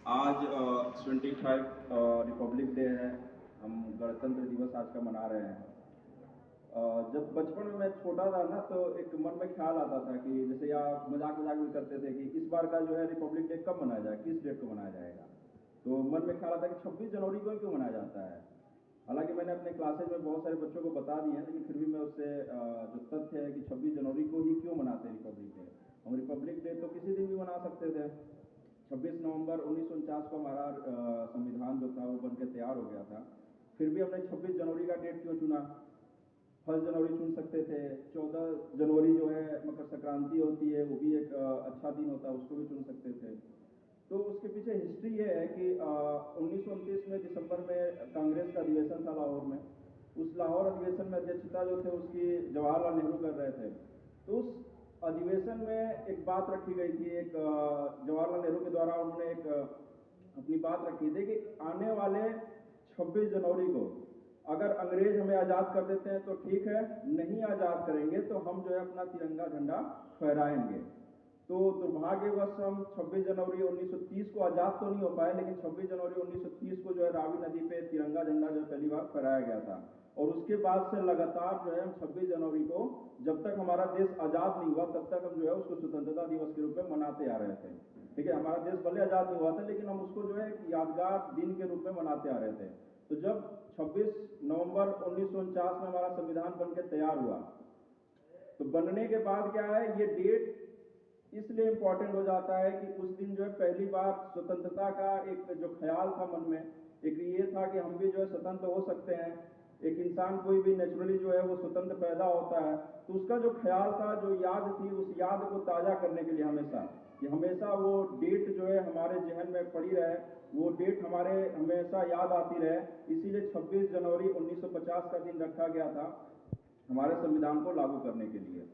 आज 25 Republic day है। हम गणतंत्र दिवस आज का मना रहे हैं। जब बचपन में मैं छोटा था ना, तो एक मन में ख्याल आता था कि जैसे आप मजाक मजाक भी करते थे कि इस बार का जो है रिपब्लिक डे कब मनाया जाए, किस डेट को मनाया जाएगा। तो मन में ख्याल आता है कि 26 जनवरी को ही क्यों मनाया जाता है। हालांकि मैंने अपने क्लासेज में बहुत सारे बच्चों को बता दिए हैं, लेकिन फिर भी मैं उससे जो तथ्य है कि 26 जनवरी को ही क्यों मनाते हैं रिपब्लिक डे। हम रिपब्लिक डे तो किसी दिन भी मना सकते थे। 26 नवंबर 1949 को हमारा संविधान जो था वो बन के तैयार हो गया था। फिर भी हमने 26 जनवरी का डेट क्यों चुना। 1 जनवरी चुन सकते थे। 14 जनवरी जो है मकर संक्रांति होती है, वो भी एक अच्छा दिन होता है, उसको भी चुन सकते थे। तो उसके पीछे हिस्ट्री ये है कि 1929 में दिसंबर में कांग्रेस का अधिवेशन था लाहौर में। उस लाहौर अधिवेशन में अध्यक्षता जो थे उसकी जवाहरलाल नेहरू कर रहे थे। तो उस अधिवेशन में एक बात रखी गई थी, एक जवाहरलाल नेहरू के द्वारा उन्होंने एक अपनी बात रखी थी कि आने वाले 26 जनवरी को अगर अंग्रेज हमें आज़ाद कर देते हैं तो ठीक है, नहीं आज़ाद करेंगे तो हम जो है अपना तिरंगा झंडा फहराएंगे। तो दुर्भाग्यवश हम 26 जनवरी 1930 को आज़ाद तो नहीं हो पाए, लेकिन 26 जनवरी 1930 को जो है रावी नदी पे तिरंगा झंडा जो पहली बार फहराया गया था। और उसके बाद से लगातार जो है हम 26 जनवरी को, जब तक हमारा देश आज़ाद नहीं हुआ तब तक हम जो है उसको स्वतंत्रता दिवस के रूप में मनाते आ रहे थे। ठीक है, हमारा देश भले आज़ाद नहीं हुआ था, लेकिन हम उसको जो है एक यादगार दिन के रूप में मनाते आ रहे थे। तो जब 26 नवंबर 1949 में हमारा संविधान बनकर तैयार हुआ, तो बनने के बाद क्या है, ये डेट इसलिए इम्पोर्टेंट हो जाता है कि उस दिन जो है पहली बार स्वतंत्रता का एक जो ख्याल था मन में, एक ये था कि हम भी जो है स्वतंत्र हो सकते हैं। एक इंसान कोई भी नेचुरली जो है वो स्वतंत्र पैदा होता है। तो उसका जो ख्याल था, जो याद थी, उस याद को ताज़ा करने के लिए हमेशा वो डेट जो है हमारे जहन में पड़ी रहे, वो डेट हमारे हमेशा याद आती रहे। इसीलिए 26 जनवरी 1950 का दिन रखा गया था हमारे संविधान को लागू करने के लिए।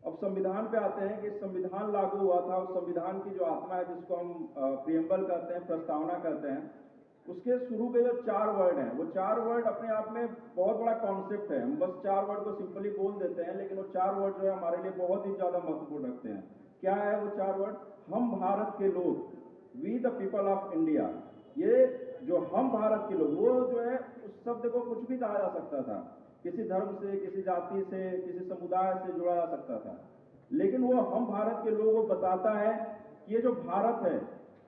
अब संविधान पे आते हैं कि संविधान लागू हुआ था, उस संविधान की जो आत्मा है जिसको हम प्रियम्बल कहते हैं, प्रस्तावना कहते हैं, उसके शुरू के जो 4 वर्ड हैं, वो 4 वर्ड अपने आप में बहुत बड़ा कॉन्सेप्ट है। हम बस 4 वर्ड को सिंपली बोल देते हैं, लेकिन वो 4 वर्ड जो है हमारे लिए बहुत ही ज्यादा महत्वपूर्ण रखते हैं। क्या है वो 4 वर्ड? हम भारत के लोग, we the people of India. ये जो हम भारत के लोग, वो जो है उस शब्द को कुछ भी कहा जा सकता था, किसी धर्म से, किसी जाति से, किसी समुदाय से जुड़ा जा सकता था। लेकिन वो हम भारत के लोगों को बताता है कि ये जो भारत है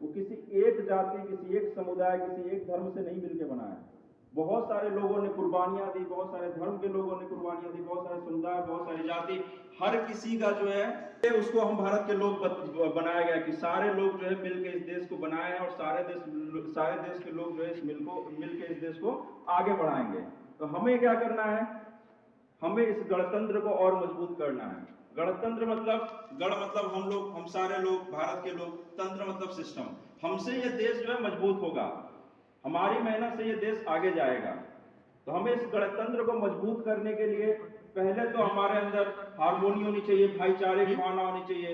वो किसी एक जाति, किसी एक समुदाय, किसी एक धर्म से नहीं मिलकर बना है। बहुत सारे लोगों ने कुर्बानियां दी, बहुत सारे धर्म के लोगों ने कुर्बानियां दी, बहुत सारे समुदाय, बहुत सारी जाति, हर किसी का जो है उसको हम भारत के लोग बनाया गया कि सारे लोग जो है मिलकर इस देश को बनाए हैं, और सारे देश के लोग जो है मिलकर इस देश को आगे बढ़ाएंगे। तो हमें क्या करना है? हमें इस गणतंत्र को और मजबूत करना है। गणतंत्र मतलब, गण मतलब हम लोग, हम सारे लोग, भारत के लोग, तंत्र मतलब सिस्टम। हमसे ये देश जो है मजबूत होगा, हमारी मेहनत से ये देश आगे जाएगा। तो हमें इस गणतंत्र को मजबूत करने के लिए पहले तो हमारे अंदर हार्मोनी होनी चाहिए, भाईचारे की भावना होनी चाहिए।